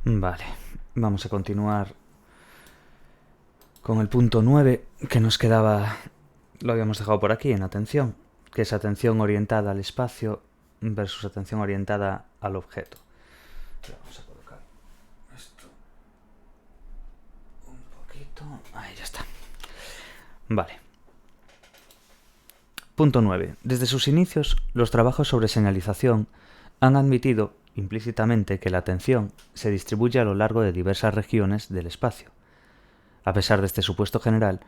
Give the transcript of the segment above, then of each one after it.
Vale, vamos a continuar con el punto 9 que nos quedaba, lo habíamos dejado por aquí, en atención, que es atención orientada al espacio versus atención orientada al objeto. Vamos a colocar esto un poquito. Ahí ya está. Vale. Punto 9. Desde sus inicios, los trabajos sobre señalización han admitido implícitamente que la atención se distribuye a lo largo de diversas regiones del espacio. A pesar de este supuesto general,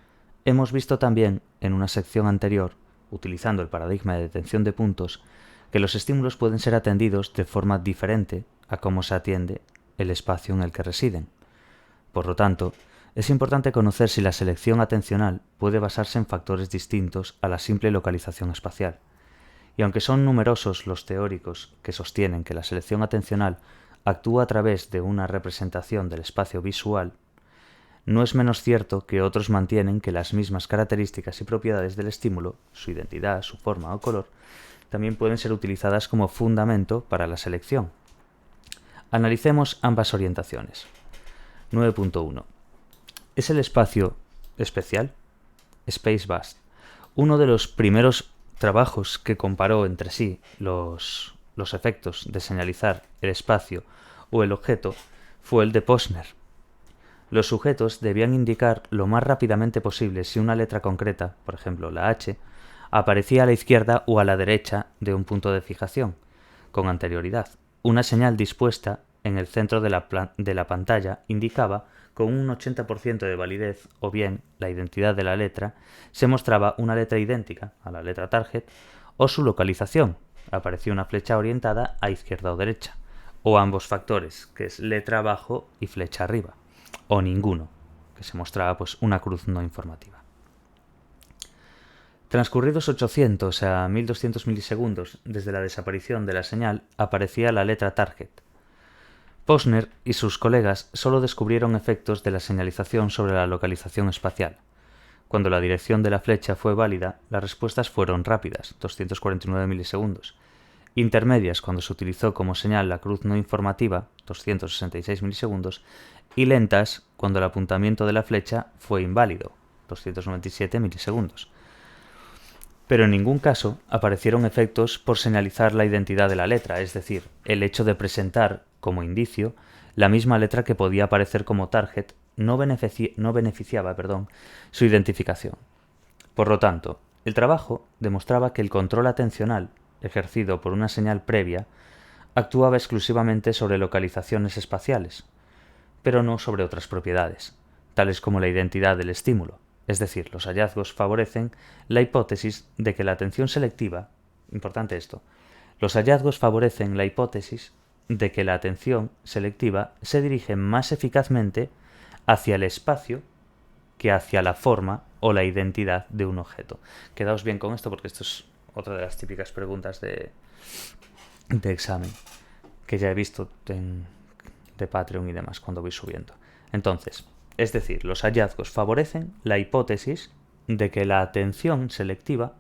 hemos visto también, en una sección anterior, utilizando el paradigma de detención de puntos, que los estímulos pueden ser atendidos de forma diferente a cómo se atiende el espacio en el que residen. Por lo tanto, es importante conocer si la selección atencional puede basarse en factores distintos a la simple localización espacial. Y aunque son numerosos los teóricos que sostienen que la selección atencional actúa a través de una representación del espacio visual, no es menos cierto que otros mantienen que las mismas características y propiedades del estímulo, su identidad, su forma o color, también pueden ser utilizadas como fundamento para la selección. Analicemos ambas orientaciones. 9.1. ¿Es el espacio especial? Space Vast. Uno de los primeros trabajos que comparó entre sí los efectos de señalizar el espacio o el objeto fue el de Posner. Los sujetos debían indicar lo más rápidamente posible si una letra concreta, por ejemplo la H, aparecía a la izquierda o a la derecha de un punto de fijación, con anterioridad. Una señal dispuesta en el centro de la pantalla indicaba con un 80% de validez, o bien la identidad de la letra, se mostraba una letra idéntica a la letra target, o su localización, aparecía una flecha orientada a izquierda o derecha, o ambos factores, que es letra abajo y flecha arriba, o ninguno, que se mostraba pues una cruz no informativa. Transcurridos 800 a 1200 milisegundos desde la desaparición de la señal, aparecía la letra target. Posner y sus colegas solo descubrieron efectos de la señalización sobre la localización espacial. Cuando la dirección de la flecha fue válida, las respuestas fueron rápidas, 249 milisegundos, intermedias cuando se utilizó como señal la cruz no informativa, 266 milisegundos, y lentas cuando el apuntamiento de la flecha fue inválido, 297 milisegundos. Pero en ningún caso aparecieron efectos por señalizar la identidad de la letra, es decir, el hecho de presentar, como indicio, la misma letra que podía aparecer como target no beneficiaba su identificación. Por lo tanto, el trabajo demostraba que el control atencional, ejercido por una señal previa, actuaba exclusivamente sobre localizaciones espaciales, pero no sobre otras propiedades, tales como la identidad del estímulo. Es decir, los hallazgos favorecen la hipótesis de que la atención selectiva, importante esto, los hallazgos favorecen la hipótesis de que la atención selectiva se dirige más eficazmente hacia el espacio que hacia la forma o la identidad de un objeto. Quedaos bien con esto porque esto es otra de las típicas preguntas de examen que ya he visto de Patreon y demás cuando voy subiendo. Entonces, es decir, los hallazgos favorecen la hipótesis de que la atención selectiva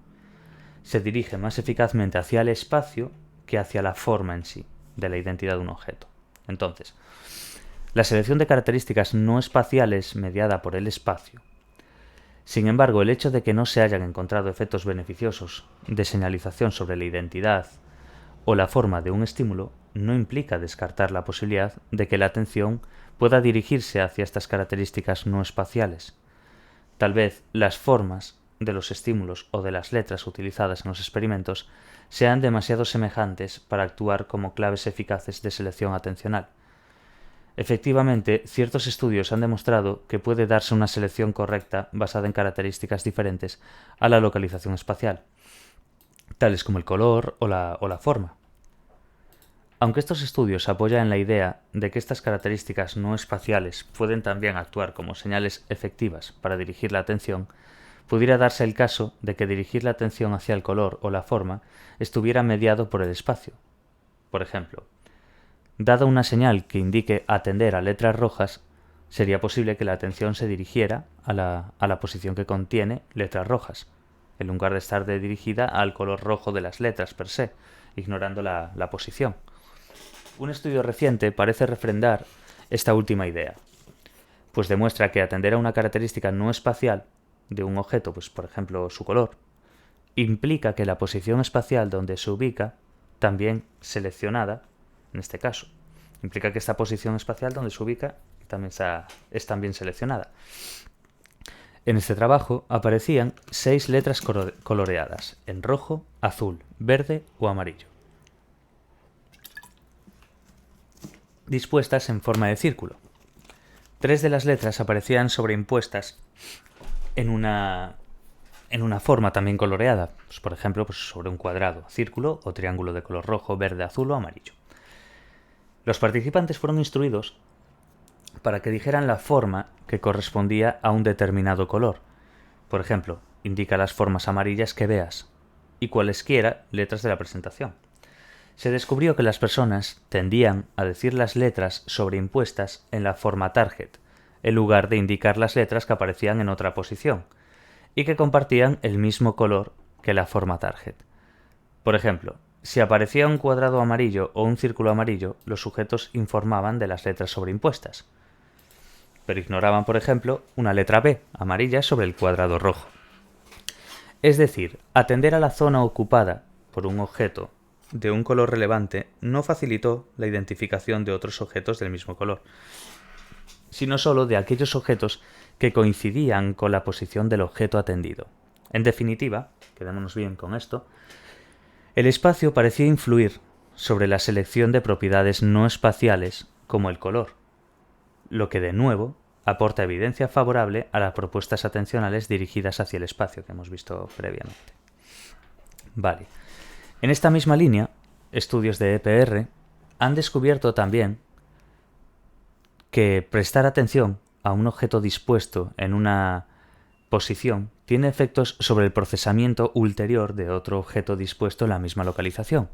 se dirige más eficazmente hacia el espacio que hacia la forma en sí de la identidad de un objeto. Entonces, la selección de características no espaciales mediada por el espacio. Sin embargo, el hecho de que no se hayan encontrado efectos beneficiosos de señalización sobre la identidad o la forma de un estímulo no implica descartar la posibilidad de que la atención pueda dirigirse hacia estas características no espaciales. Tal vez las formas de los estímulos o de las letras utilizadas en los experimentos sean demasiado semejantes para actuar como claves eficaces de selección atencional. Efectivamente, ciertos estudios han demostrado que puede darse una selección correcta basada en características diferentes a la localización espacial, tales como el color o la forma. Aunque estos estudios apoyan en la idea de que estas características no espaciales pueden también actuar como señales efectivas para dirigir la atención, pudiera darse el caso de que dirigir la atención hacia el color o la forma estuviera mediado por el espacio. Por ejemplo, dada una señal que indique atender a letras rojas, sería posible que la atención se dirigiera a la posición que contiene letras rojas, en lugar de estar dirigida al color rojo de las letras per se, ignorando la posición. Un estudio reciente parece refrendar esta última idea? Pues demuestra que atender a una característica no espacial de un objeto, pues por ejemplo su color, implica que la posición espacial donde se ubica, también seleccionada, en este caso, implica que esta posición espacial donde se ubica es también seleccionada. En este trabajo aparecían 6 letras coloreadas, en rojo, azul, verde o amarillo, dispuestas en forma de círculo. 3 de las letras aparecían sobreimpuestas en una forma también coloreada, pues por ejemplo, pues sobre un cuadrado, círculo o triángulo de color rojo, verde, azul o amarillo. Los participantes fueron instruidos para que dijeran la forma que correspondía a un determinado color. Por ejemplo, indica las formas amarillas que veas y cualesquiera letras de la presentación. Se descubrió que las personas tendían a decir las letras sobreimpuestas en la forma target, en lugar de indicar las letras que aparecían en otra posición, y que compartían el mismo color que la forma target. Por ejemplo, si aparecía un cuadrado amarillo o un círculo amarillo, los sujetos informaban de las letras sobreimpuestas, pero ignoraban, por ejemplo, una letra B amarilla sobre el cuadrado rojo. Es decir, atender a la zona ocupada por un objeto de un color relevante no facilitó la identificación de otros objetos del mismo color, sino solo de aquellos objetos que coincidían con la posición del objeto atendido. En definitiva, quedémonos bien con esto, el espacio parecía influir sobre la selección de propiedades no espaciales como el color, lo que de nuevo aporta evidencia favorable a las propuestas atencionales dirigidas hacia el espacio que hemos visto previamente. Vale. En esta misma línea, estudios de EPR han descubierto también que prestar atención a un objeto dispuesto en una posición tiene efectos sobre el procesamiento ulterior de otro objeto dispuesto en la misma localización,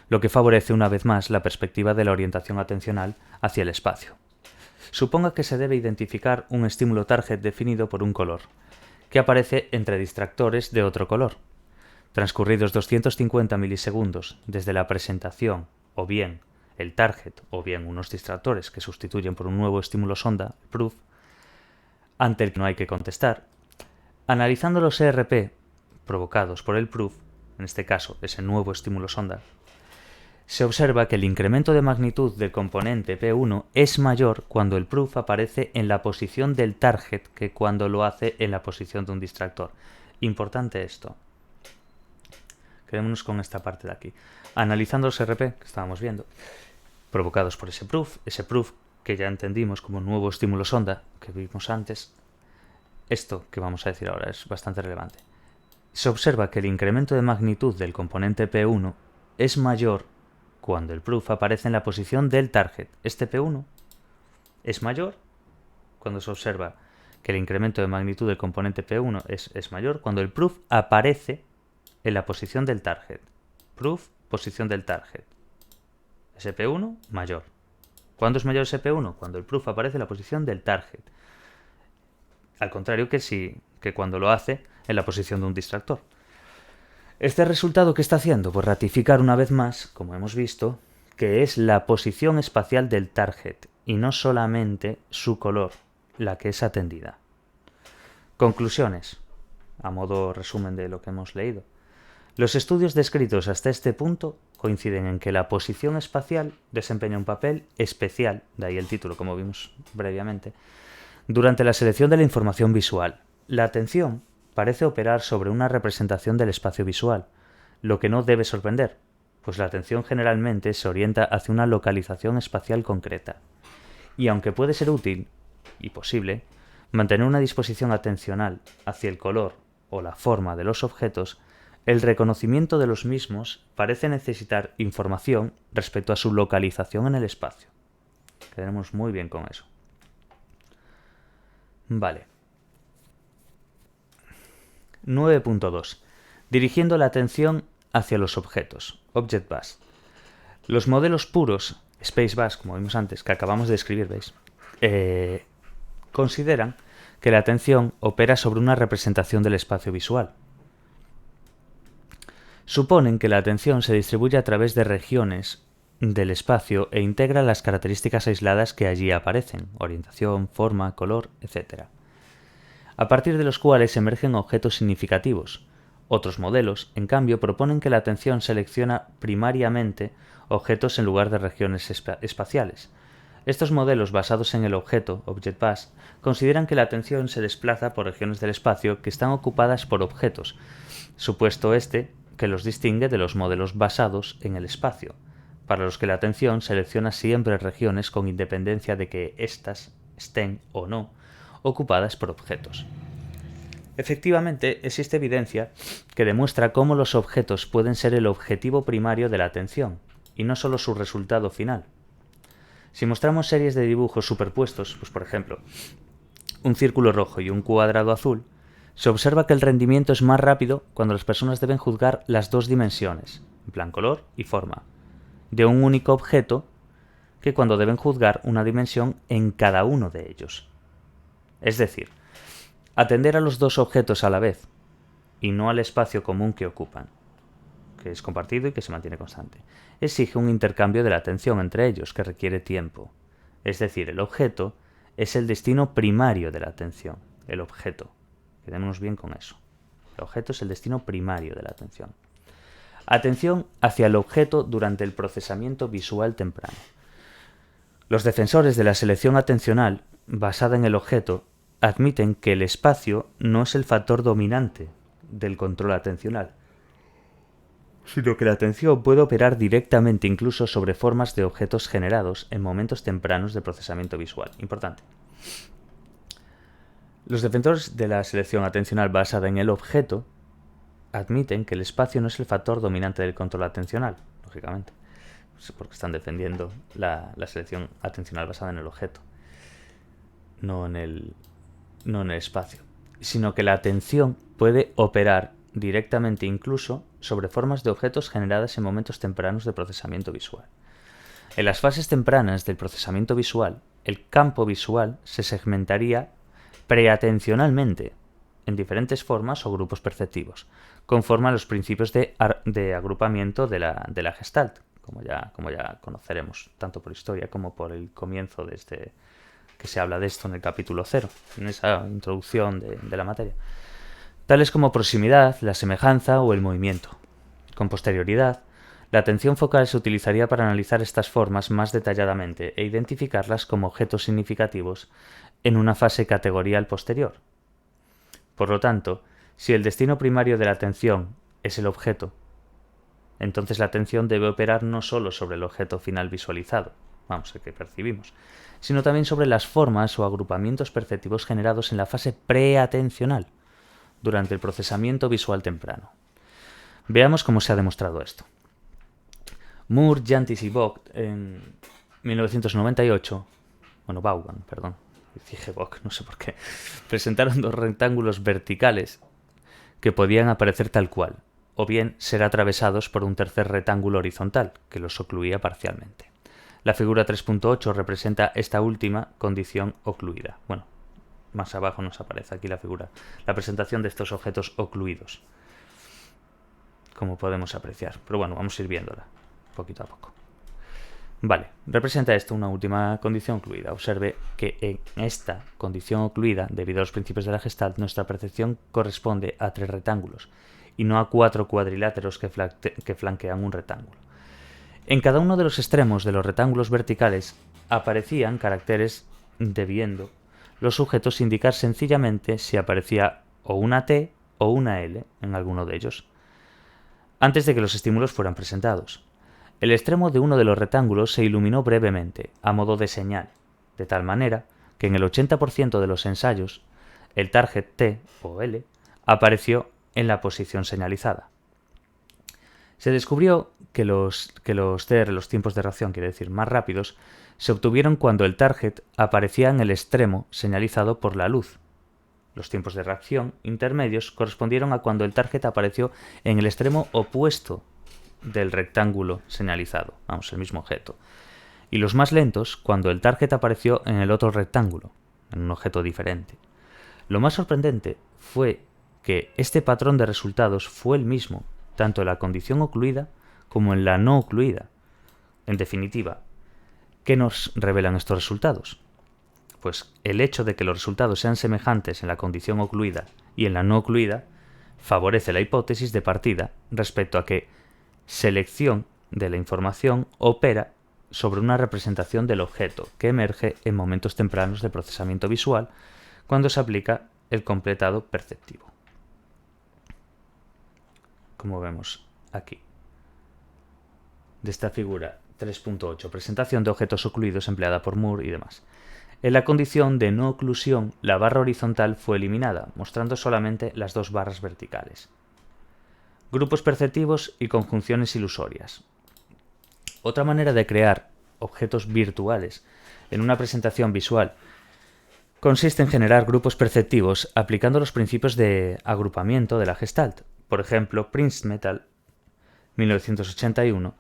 lo que favorece una vez más la perspectiva de la orientación atencional hacia el espacio. Suponga que se debe identificar un estímulo target definido por un color, que aparece entre distractores de otro color. Transcurridos 250 milisegundos desde la presentación, o bien el target, o bien unos distractores que sustituyen por un nuevo estímulo sonda, el proof, ante el que no hay que contestar, analizando los ERP provocados por el proof, en este caso ese nuevo estímulo sonda, se observa que el incremento de magnitud del componente P1 es mayor cuando el proof aparece en la posición del target que cuando lo hace en la posición de un distractor. Importante esto. Quedémonos con esta parte de aquí. Analizando los RP que estábamos viendo, provocados por ese proof que ya entendimos como nuevo estímulo sonda que vimos antes, esto que vamos a decir ahora es bastante relevante. Se observa que el incremento de magnitud del componente P1 es mayor cuando el proof aparece en la posición del target. Este P1 es mayor cuando se observa que el incremento de magnitud del componente P1 es mayor cuando el proof aparece en la posición del target. Proof, posición del target. Ese P1 mayor. ¿Cuándo es mayor ese P1? Cuando el proof aparece en la posición del target. Al contrario que cuando lo hace en la posición de un distractor. ¿Este resultado qué está haciendo? Pues ratificar una vez más, como hemos visto, que es la posición espacial del target y no solamente su color la que es atendida. Conclusiones, a modo resumen de lo que hemos leído. Los estudios descritos hasta este punto coinciden en que la posición espacial desempeña un papel especial, de ahí el título como vimos previamente, durante la selección de la información visual. La atención parece operar sobre una representación del espacio visual, lo que no debe sorprender, pues la atención generalmente se orienta hacia una localización espacial concreta. Y aunque puede ser útil y posible, mantener una disposición atencional hacia el color o la forma de los objetos, el reconocimiento de los mismos parece necesitar información respecto a su localización en el espacio. Quedemos muy bien con eso. Vale. 9.2. Dirigiendo la atención hacia los objetos. Object Bus. Los modelos puros, Space Bus, como vimos antes, que acabamos de describir, ¿veis? Consideran que la atención opera sobre una representación del espacio visual. Suponen que la atención se distribuye a través de regiones del espacio e integra las características aisladas que allí aparecen, orientación, forma, color, etc., a partir de los cuales emergen objetos significativos. Otros modelos, en cambio, proponen que la atención selecciona primariamente objetos en lugar de regiones espaciales. Estos modelos basados en el objeto, Object Bus, consideran que la atención se desplaza por regiones del espacio que están ocupadas por objetos, supuesto que los distingue de los modelos basados en el espacio, para los que la atención selecciona siempre regiones con independencia de que éstas estén o no ocupadas por objetos. Efectivamente, existe evidencia que demuestra cómo los objetos pueden ser el objetivo primario de la atención, y no solo su resultado final. Si mostramos series de dibujos superpuestos, pues por ejemplo, un círculo rojo y un cuadrado azul, se observa que el rendimiento es más rápido cuando las personas deben juzgar las dos dimensiones, en plan color y forma, de un único objeto que cuando deben juzgar una dimensión en cada uno de ellos. Es decir, atender a los dos objetos a la vez, y no al espacio común que ocupan, que es compartido y que se mantiene constante, exige un intercambio de la atención entre ellos que requiere tiempo. Es decir, el objeto es el destino primario de la atención. El objeto. Quedémonos bien con eso. El objeto es el destino primario de la atención. Atención hacia el objeto durante el procesamiento visual temprano. Los defensores de la selección atencional, basada en el objeto, admiten que el espacio no es el factor dominante del control atencional, sino que la atención puede operar directamente incluso sobre formas de objetos generados en momentos tempranos de procesamiento visual. Importante. Los defensores de la selección atencional basada en el objeto admiten que el espacio no es el factor dominante del control atencional, lógicamente, porque están defendiendo la selección atencional basada en el objeto, no en el espacio, sino que la atención puede operar directamente incluso sobre formas de objetos generadas en momentos tempranos de procesamiento visual. En las fases tempranas del procesamiento visual, el campo visual se segmentaría preatencionalmente en diferentes formas o grupos perceptivos, conforme a los principios de agrupamiento de la Gestalt, como ya conoceremos, tanto por historia como por el comienzo de que se habla de esto en el capítulo 0, en esa introducción de la materia, tales como proximidad, la semejanza o el movimiento. Con posterioridad, la atención focal se utilizaría para analizar estas formas más detalladamente e identificarlas como objetos significativos en una fase categorial posterior. Por lo tanto, si el destino primario de la atención es el objeto, entonces la atención debe operar no solo sobre el objeto final visualizado, el que percibimos, sino también sobre las formas o agrupamientos perceptivos generados en la fase preatencional, durante el procesamiento visual temprano. Veamos cómo se ha demostrado esto. Moore, Jantis y Vogt en 1998, Vaughan, dije Vogt, no sé por qué, presentaron dos rectángulos verticales que podían aparecer tal cual, o bien ser atravesados por un tercer rectángulo horizontal, que los ocluía parcialmente. La figura 3.8 representa esta última condición ocluida. Más abajo nos aparece aquí la presentación de estos objetos ocluidos, como podemos apreciar. Pero vamos a ir viéndola poquito a poco. Vale, representa esto una última condición ocluida. Observe que en esta condición ocluida, debido a los principios de la Gestalt, nuestra percepción corresponde a 3 rectángulos y no a 4 cuadriláteros que flanquean un rectángulo. En cada uno de los extremos de los rectángulos verticales aparecían caracteres debiendo los sujetos indicar sencillamente si aparecía o una T o una L en alguno de ellos, antes de que los estímulos fueran presentados. El extremo de uno de los rectángulos se iluminó brevemente, a modo de señal, de tal manera que en el 80% de los ensayos, el target T o L apareció en la posición señalizada. Se descubrió que los TR, los tiempos de reacción, quiere decir más rápidos, se obtuvieron cuando el target aparecía en el extremo señalizado por la luz. Los tiempos de reacción intermedios correspondieron a cuando el target apareció en el extremo opuesto del rectángulo señalizado, el mismo objeto. Y los más lentos cuando el target apareció en el otro rectángulo, en un objeto diferente. Lo más sorprendente fue que este patrón de resultados fue el mismo, tanto en la condición ocluida como en la no ocluida, En definitiva, ¿qué nos revelan estos resultados? Pues el hecho de que los resultados sean semejantes en la condición ocluida y en la no ocluida favorece la hipótesis de partida respecto a que selección de la información opera sobre una representación del objeto que emerge en momentos tempranos de procesamiento visual cuando se aplica el completado perceptivo, como vemos aquí. De esta figura 3.8, presentación de objetos ocluidos empleada por Moore y demás. En la condición de no oclusión, la barra horizontal fue eliminada, mostrando solamente las dos barras verticales. Grupos perceptivos y conjunciones ilusorias. Otra manera de crear objetos virtuales en una presentación visual consiste en generar grupos perceptivos aplicando los principios de agrupamiento de la Gestalt. Por ejemplo, Prinzmetal, 1981,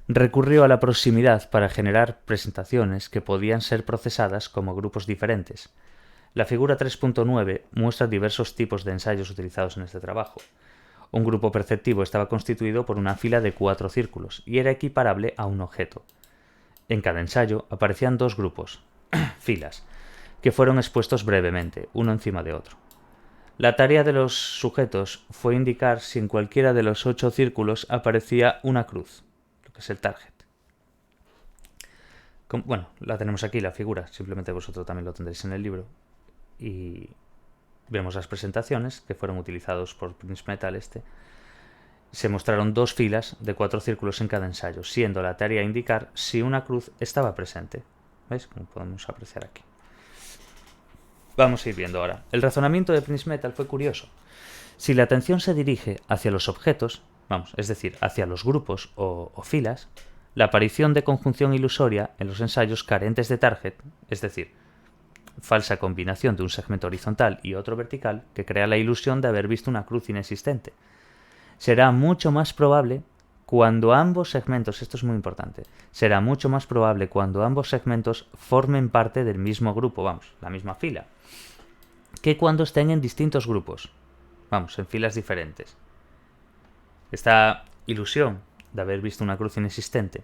recurrió a la proximidad para generar presentaciones que podían ser procesadas como grupos diferentes. La figura 3.9 muestra diversos tipos de ensayos utilizados en este trabajo. Un grupo perceptivo estaba constituido por una fila de 4 círculos y era equiparable a un objeto. En cada ensayo aparecían 2 grupos, filas, que fueron expuestos brevemente, uno encima de otro. La tarea de los sujetos fue indicar si en cualquiera de los 8 círculos aparecía una cruz, lo que es el target. Bueno, la tenemos aquí, la figura, simplemente vosotros también lo tendréis en el libro. Y vemos las presentaciones que fueron utilizados por Prinzmetal. Se mostraron 2 filas de 4 círculos en cada ensayo, siendo la tarea indicar si una cruz estaba presente. ¿Veis? Como podemos apreciar aquí. Vamos a ir viendo ahora. El razonamiento de Prinzmetal fue curioso. Si la atención se dirige hacia los objetos, es decir, hacia los grupos o filas, la aparición de conjunción ilusoria en los ensayos carentes de target, es decir, falsa combinación de un segmento horizontal y otro vertical, que crea la ilusión de haber visto una cruz inexistente, será mucho más probable cuando ambos segmentos, esto es muy importante, será mucho más probable cuando ambos segmentos formen parte del mismo grupo, la misma fila, que cuando estén en distintos grupos, en filas diferentes. Esta ilusión de haber visto una cruz inexistente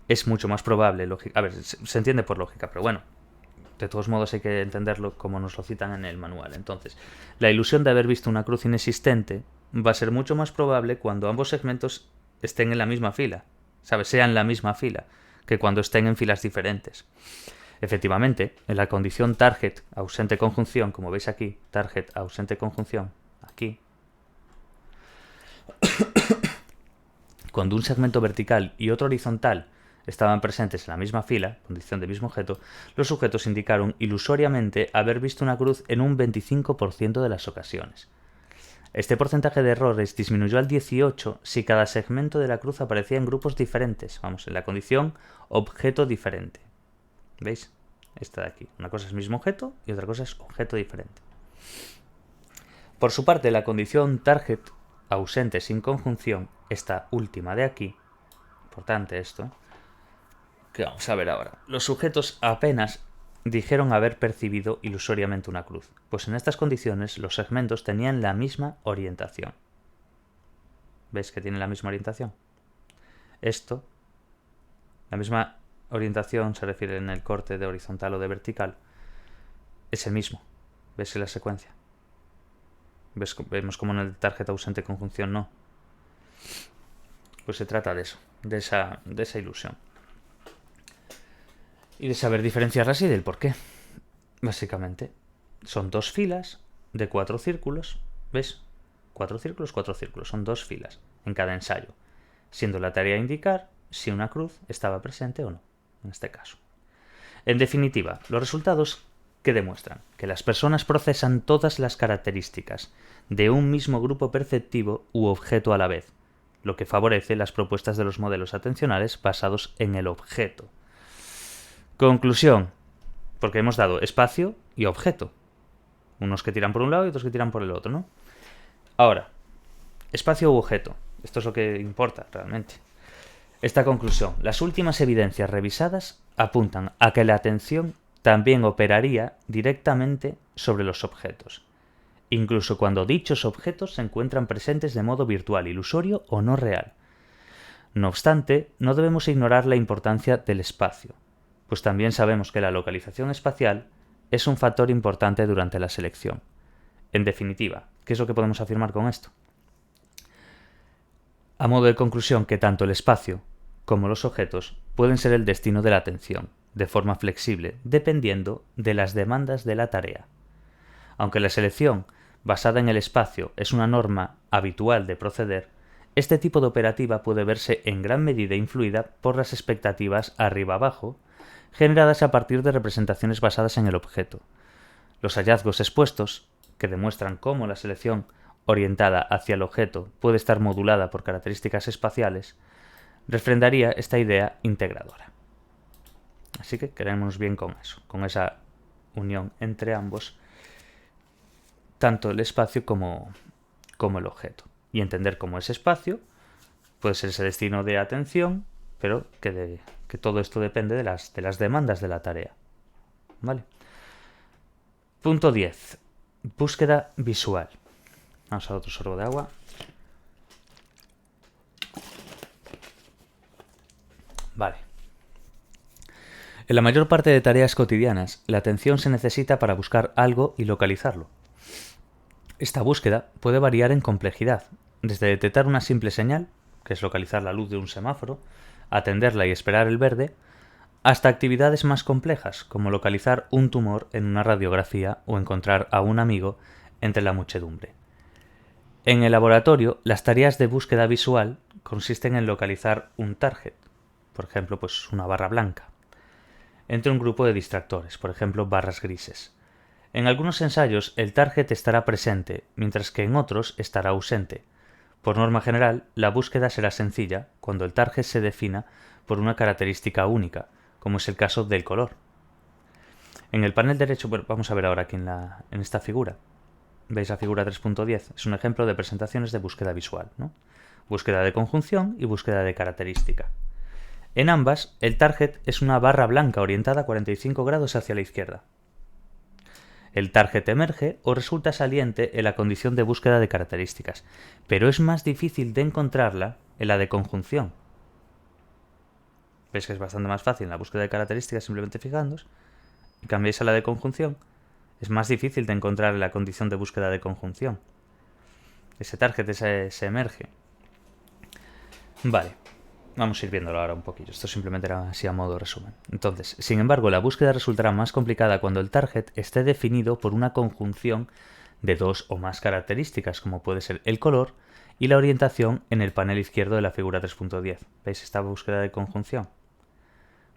es mucho más probable, se entiende por lógica, pero bueno, de todos modos hay que entenderlo como nos lo citan en el manual. Entonces, la ilusión de haber visto una cruz inexistente va a ser mucho más probable cuando ambos segmentos estén en la misma fila, sean la misma fila, que cuando estén en filas diferentes. Efectivamente, en la condición target ausente conjunción, como veis aquí, target ausente conjunción, aquí, cuando un segmento vertical y otro horizontal estaban presentes en la misma fila, condición de mismo objeto, los sujetos indicaron ilusoriamente haber visto una cruz en un 25% de las ocasiones. Este porcentaje de errores disminuyó al 18% si cada segmento de la cruz aparecía en grupos diferentes, en la condición objeto diferente. ¿Veis? Esta de aquí. Una cosa es mismo objeto y otra cosa es objeto diferente. Por su parte, la condición target ausente sin conjunción, esta última de aquí, importante esto, que vamos a ver ahora. Los sujetos apenas dijeron haber percibido ilusoriamente una cruz, pues en estas condiciones los segmentos tenían la misma orientación. ¿Ves que tienen la misma orientación? Esto, la misma orientación se refiere en el corte de horizontal o de vertical, es el mismo. ¿Ves en la secuencia? Vemos como en el target ausente conjunción no. Pues se trata de eso, de esa ilusión. Y de saber diferenciarlas y del por qué. Básicamente, son 2 filas de 4 círculos. ¿Ves? 4 círculos, 4 círculos. Son 2 filas en cada ensayo, siendo la tarea indicar si una cruz estaba presente o no, en este caso. En definitiva, los resultados que demuestran que las personas procesan todas las características de un mismo grupo perceptivo u objeto a la vez, lo que favorece las propuestas de los modelos atencionales basados en el objeto. Conclusión, porque hemos dado espacio y objeto. Unos que tiran por un lado y otros que tiran por el otro, ¿no? Ahora, espacio u objeto. Esto es lo que importa realmente. Esta conclusión, las últimas evidencias revisadas apuntan a que la atención también operaría directamente sobre los objetos, incluso cuando dichos objetos se encuentran presentes de modo virtual, ilusorio o no real. No obstante, no debemos ignorar la importancia del espacio, pues también sabemos que la localización espacial es un factor importante durante la selección. En definitiva, ¿qué es lo que podemos afirmar con esto? A modo de conclusión, que tanto el espacio como los objetos pueden ser el destino de la atención, de forma flexible, dependiendo de las demandas de la tarea. Aunque la selección basada en el espacio es una norma habitual de proceder, este tipo de operativa puede verse en gran medida influida por las expectativas arriba-abajo, generadas a partir de representaciones basadas en el objeto. Los hallazgos expuestos, que demuestran cómo la selección orientada hacia el objeto puede estar modulada por características espaciales, refrendaría esta idea integradora. Así que quedémonos bien con eso, con esa unión entre ambos, tanto el espacio como el objeto. Y entender cómo ese espacio puede ser ese destino de atención, pero que todo esto depende de las demandas de la tarea. ¿Vale? Punto 10. Búsqueda visual. Vamos a dar otro sorbo de agua. Vale. En la mayor parte de tareas cotidianas, la atención se necesita para buscar algo y localizarlo. Esta búsqueda puede variar en complejidad, desde detectar una simple señal, que es localizar la luz de un semáforo, atenderla y esperar el verde, hasta actividades más complejas, como localizar un tumor en una radiografía o encontrar a un amigo entre la muchedumbre. En el laboratorio, las tareas de búsqueda visual consisten en localizar un target, por ejemplo, pues una barra blanca, entre un grupo de distractores, por ejemplo, barras grises. En algunos ensayos, el target estará presente, mientras que en otros estará ausente. Por norma general, la búsqueda será sencilla cuando el target se defina por una característica única, como es el caso del color. En el panel derecho, bueno, vamos a ver ahora aquí en esta figura. ¿Veis la figura 3.10? Es un ejemplo de presentaciones de búsqueda visual, ¿no? Búsqueda de conjunción y búsqueda de característica. En ambas, el target es una barra blanca orientada a 45 grados hacia la izquierda. El target emerge o resulta saliente en la condición de búsqueda de características, pero es más difícil de encontrarla en la de conjunción. Veis que es bastante más fácil en la búsqueda de características simplemente fijándoos, y cambiáis a la de conjunción, es más difícil de encontrar en la condición de búsqueda de conjunción. Ese target se emerge. Vale. Vamos a ir viéndolo ahora un poquillo. Esto simplemente era así a modo de resumen. Entonces, sin embargo, la búsqueda resultará más complicada cuando el target esté definido por una conjunción de dos o más características, como puede ser el color y la orientación en el panel izquierdo de la figura 3.10. ¿Veis esta búsqueda de conjunción?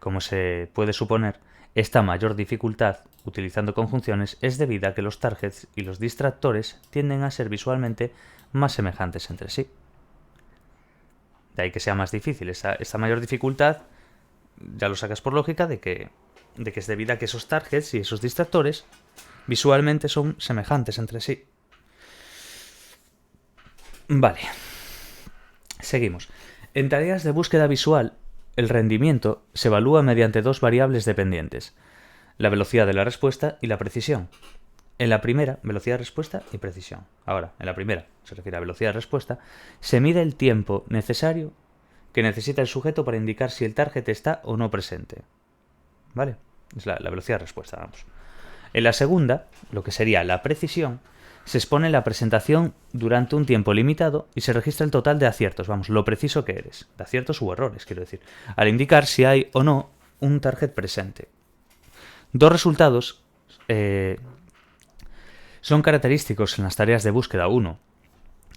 Como se puede suponer, esta mayor dificultad utilizando conjunciones es debida a que los targets y los distractores tienden a ser visualmente más semejantes entre sí. De ahí que sea más difícil. Esta mayor dificultad ya lo sacas por lógica de que es debida a que esos targets y esos distractores visualmente son semejantes entre sí. Vale. Seguimos. En tareas de búsqueda visual, el rendimiento se evalúa mediante dos variables dependientes: la velocidad de la respuesta y la precisión. En la primera, velocidad de respuesta y precisión. Ahora, en la primera, se refiere a velocidad de respuesta, se mide el tiempo necesario que necesita el sujeto para indicar si el target está o no presente. ¿Vale? Es la velocidad de respuesta, vamos. En la segunda, lo que sería la precisión, se expone la presentación durante un tiempo limitado y se registra el total de aciertos, vamos, lo preciso que eres, de aciertos u errores, quiero decir, al indicar si hay o no un target presente. Dos resultados son característicos en las tareas de búsqueda. 1.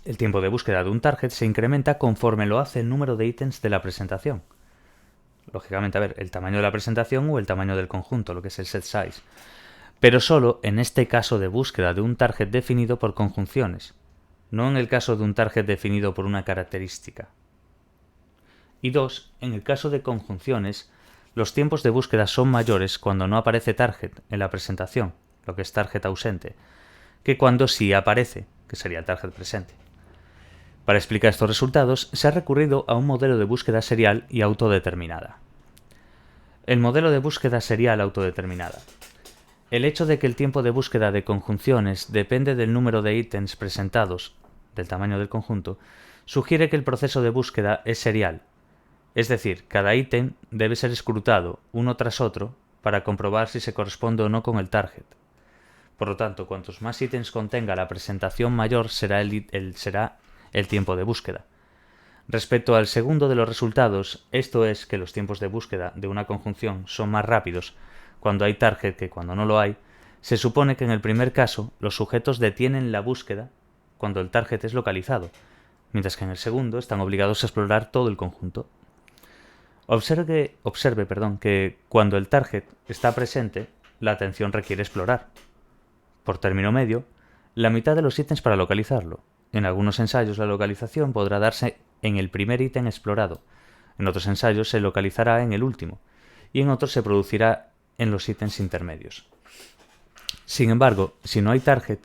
El tiempo de búsqueda de un target se incrementa conforme lo hace el número de ítems de la presentación. Lógicamente, a ver, el tamaño de la presentación o el tamaño del conjunto, lo que es el set size. Pero solo en este caso de búsqueda de un target definido por conjunciones, no en el caso de un target definido por una característica. Y 2. En el caso de conjunciones, los tiempos de búsqueda son mayores cuando no aparece target en la presentación, lo que es target ausente, que cuando sí aparece, que sería el target presente. Para explicar estos resultados, se ha recurrido a un modelo de búsqueda serial y autodeterminada. El modelo de búsqueda serial autodeterminada. El hecho de que el tiempo de búsqueda de conjunciones depende del número de ítems presentados, del tamaño del conjunto, sugiere que el proceso de búsqueda es serial, Es decir, cada ítem debe ser escrutado uno tras otro para comprobar si se corresponde o no con el target. Por lo tanto, cuantos más ítems contenga la presentación, mayor será el tiempo de búsqueda. Respecto al segundo de los resultados, esto es que los tiempos de búsqueda de una conjunción son más rápidos cuando hay target que cuando no lo hay, se supone que en el primer caso los sujetos detienen la búsqueda cuando el target es localizado, mientras que en el segundo están obligados a explorar todo el conjunto. Observe que cuando el target está presente, la atención requiere explorar. Por término medio, la mitad de los ítems para localizarlo. En algunos ensayos la localización podrá darse en el primer ítem explorado, en otros ensayos se localizará en el último, y en otros se producirá en los ítems intermedios. Sin embargo, si no hay target,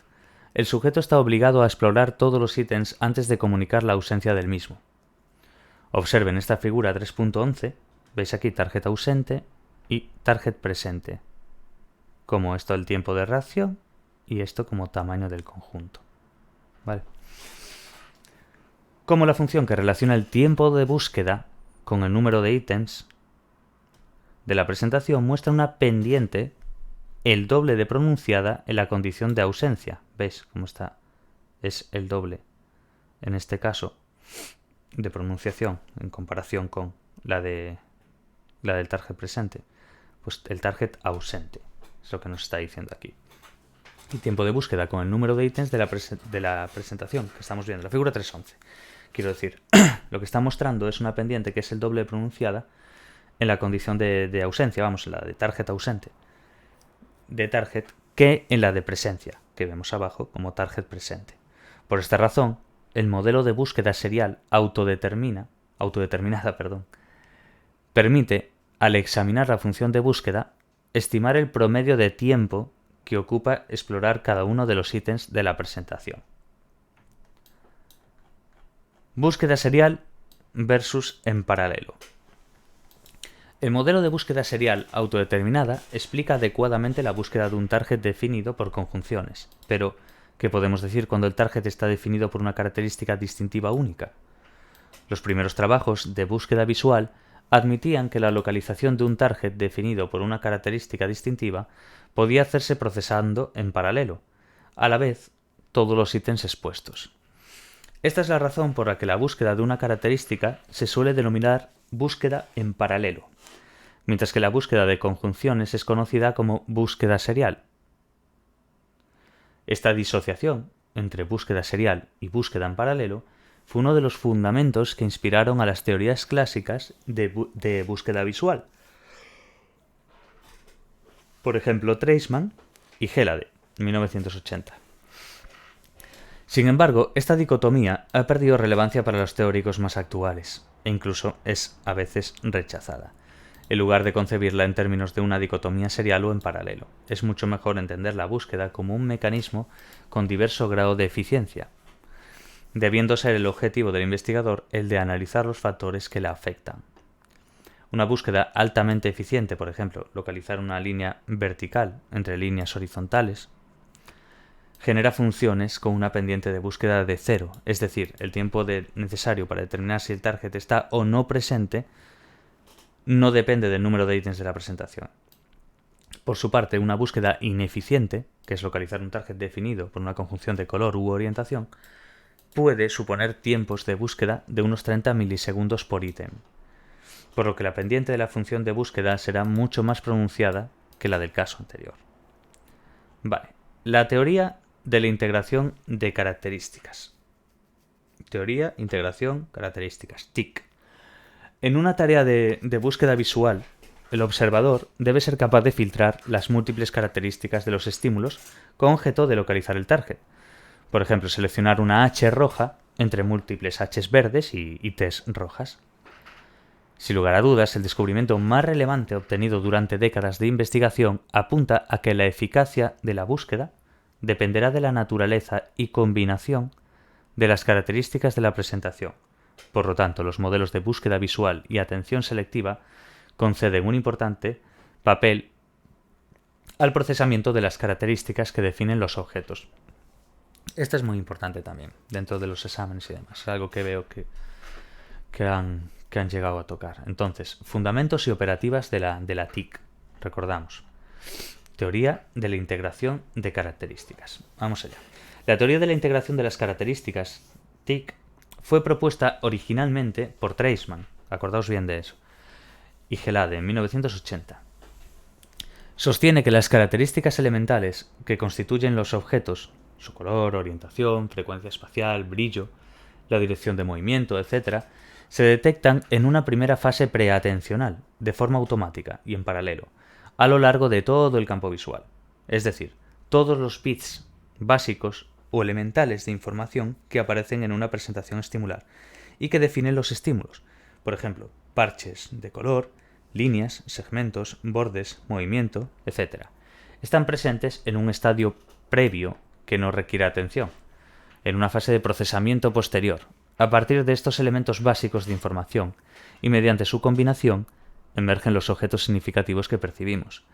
el sujeto está obligado a explorar todos los ítems antes de comunicar la ausencia del mismo. Observen esta figura 3.11, veis aquí target ausente y target presente, como esto el tiempo de reacción y esto como tamaño del conjunto. ¿Vale? Como la función que relaciona el tiempo de búsqueda con el número de ítems de la presentación muestra una pendiente el doble de pronunciada en la condición de ausencia. ¿Veis cómo está? Es el doble, en este caso, de pronunciación en comparación con la del target presente. Pues el target ausente es lo que nos está diciendo aquí. Y tiempo de búsqueda con el número de ítems de la presentación que estamos viendo, la figura 3.11. Quiero decir, lo que está mostrando es una pendiente que es el doble de pronunciada en la condición de ausencia, vamos, en la de target ausente, de target, que en la de presencia, que vemos abajo como target presente. Por esta razón, el modelo de búsqueda serial autodeterminada, permite, al examinar la función de búsqueda, estimar el promedio de tiempo que ocupa explorar cada uno de los ítems de la presentación. Búsqueda serial versus en paralelo. El modelo de búsqueda serial autodeterminada explica adecuadamente la búsqueda de un target definido por conjunciones, pero ¿qué podemos decir cuando el target está definido por una característica distintiva única? Los primeros trabajos de búsqueda visual admitían que la localización de un target definido por una característica distintiva podía hacerse procesando en paralelo, a la vez todos los ítems expuestos. Esta es la razón por la que la búsqueda de una característica se suele denominar búsqueda en paralelo, mientras que la búsqueda de conjunciones es conocida como búsqueda serial. Esta disociación entre búsqueda serial y búsqueda en paralelo fue uno de los fundamentos que inspiraron a las teorías clásicas de búsqueda visual. Por ejemplo, Treisman y Gelade, 1980. Sin embargo, esta dicotomía ha perdido relevancia para los teóricos más actuales, e incluso es a veces rechazada. En lugar de concebirla en términos de una dicotomía serial o en paralelo, es mucho mejor entender la búsqueda como un mecanismo con diverso grado de eficiencia, debiendo ser el objetivo del investigador el de analizar los factores que la afectan. Una búsqueda altamente eficiente, por ejemplo, localizar una línea vertical entre líneas horizontales, genera funciones con una pendiente de búsqueda de 0, es decir, el tiempo necesario para determinar si el target está o no presente no depende del número de ítems de la presentación. Por su parte, una búsqueda ineficiente, que es localizar un target definido por una conjunción de color u orientación, puede suponer tiempos de búsqueda de unos 30 milisegundos por ítem, por lo que la pendiente de la función de búsqueda será mucho más pronunciada que la del caso anterior. Vale, la teoría de la integración de características. Teoría, integración, características, TIC. En una tarea de búsqueda visual, el observador debe ser capaz de filtrar las múltiples características de los estímulos con objeto de localizar el target. Por ejemplo, seleccionar una H roja entre múltiples Hs verdes y Ts rojas. Sin lugar a dudas, el descubrimiento más relevante obtenido durante décadas de investigación apunta a que la eficacia de la búsqueda dependerá de la naturaleza y combinación de las características de la presentación. Por lo tanto, los modelos de búsqueda visual y atención selectiva conceden un importante papel al procesamiento de las características que definen los objetos. Esto es muy importante también dentro de los exámenes y demás. Es algo que veo que que han llegado a tocar. Entonces, fundamentos y operativas de la TIC. Recordamos. Teoría de la integración de características. Vamos allá. La teoría de la integración de las características, TIC, fue propuesta originalmente por Treisman, acordaos bien de eso, y Gelade en 1980. Sostiene que las características elementales que constituyen los objetos, su color, orientación, frecuencia espacial, brillo, la dirección de movimiento, etc., se detectan en una primera fase preatencional, de forma automática y en paralelo, a lo largo de todo el campo visual. Es decir, todos los bits básicos o elementales de información que aparecen en una presentación estimular y que definen los estímulos. Por ejemplo, parches de color, líneas, segmentos, bordes, movimiento, etc. Están presentes en un estadio previo que no requiere atención, en una fase de procesamiento posterior, a partir de estos elementos básicos de información, y mediante su combinación emergen los objetos significativos que percibimos.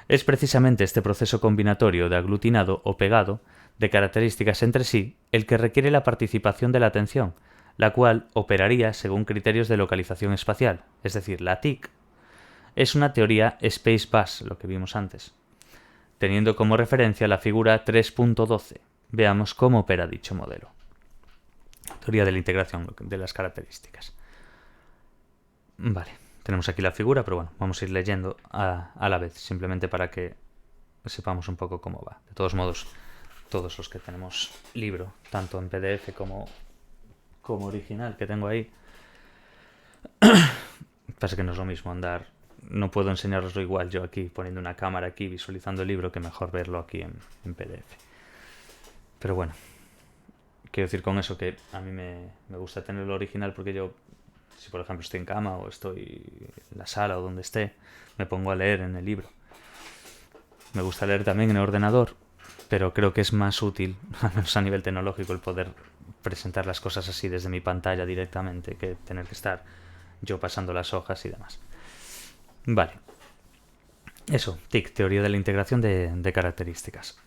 Es precisamente este proceso combinatorio de aglutinado o pegado de características entre sí el que requiere la participación de la atención, la cual operaría según criterios de localización espacial, es decir, la TIC es una teoría Space Bus, lo que vimos antes, teniendo como referencia la figura 3.12. Veamos cómo opera dicho modelo. Teoría de la integración de las características. Vale, tenemos aquí la figura, pero bueno, vamos a ir leyendo a la vez, simplemente para que sepamos un poco cómo va. De todos modos, todos los que tenemos libro, tanto en PDF como original que tengo ahí, pasa que no es lo mismo andar, no puedo enseñaroslo igual yo aquí poniendo una cámara aquí visualizando el libro que mejor verlo aquí en PDF. Pero bueno, quiero decir con eso que a mí me gusta tenerlo original porque yo, si por ejemplo estoy en cama o estoy en la sala o donde esté, me pongo a leer en el libro. Me gusta leer también en el ordenador, pero creo que es más útil, al menos a nivel tecnológico, el poder presentar las cosas así desde mi pantalla directamente que tener que estar yo pasando las hojas y demás. Vale. Eso, TIC, teoría de la integración de características.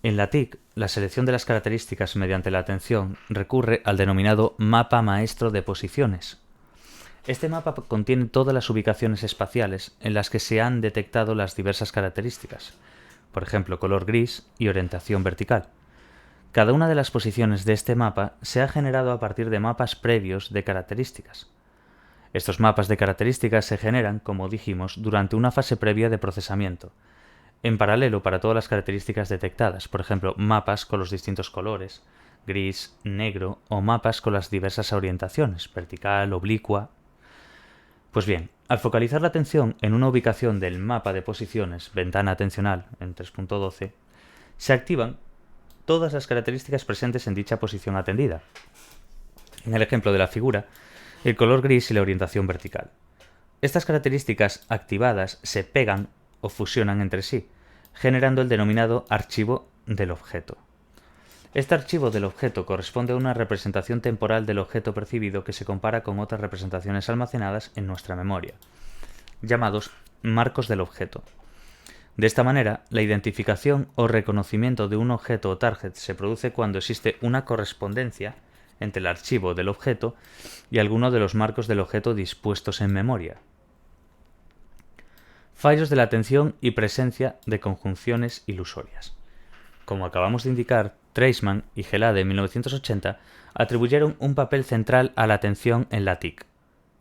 En la TIC, la selección de las características mediante la atención recurre al denominado mapa maestro de posiciones. Este mapa contiene todas las ubicaciones espaciales en las que se han detectado las diversas características, por ejemplo, color gris y orientación vertical. Cada una de las posiciones de este mapa se ha generado a partir de mapas previos de características. Estos mapas de características se generan, como dijimos, durante una fase previa de procesamiento, en paralelo para todas las características detectadas, por ejemplo, mapas con los distintos colores, gris, negro, o mapas con las diversas orientaciones, vertical, oblicua. Pues bien, al focalizar la atención en una ubicación del mapa de posiciones, ventana atencional, en 3.12, se activan todas las características presentes en dicha posición atendida. En el ejemplo de la figura, el color gris y la orientación vertical. Estas características activadas se pegan o fusionan entre sí, generando el denominado archivo del objeto. Este archivo del objeto corresponde a una representación temporal del objeto percibido que se compara con otras representaciones almacenadas en nuestra memoria, llamados marcos del objeto. De esta manera, la identificación o reconocimiento de un objeto o target se produce cuando existe una correspondencia entre el archivo del objeto y alguno de los marcos del objeto dispuestos en memoria. Fallos de la atención y presencia de conjunciones ilusorias. Como acabamos de indicar, Treisman y Gelade en 1980 atribuyeron un papel central a la atención en la TIC,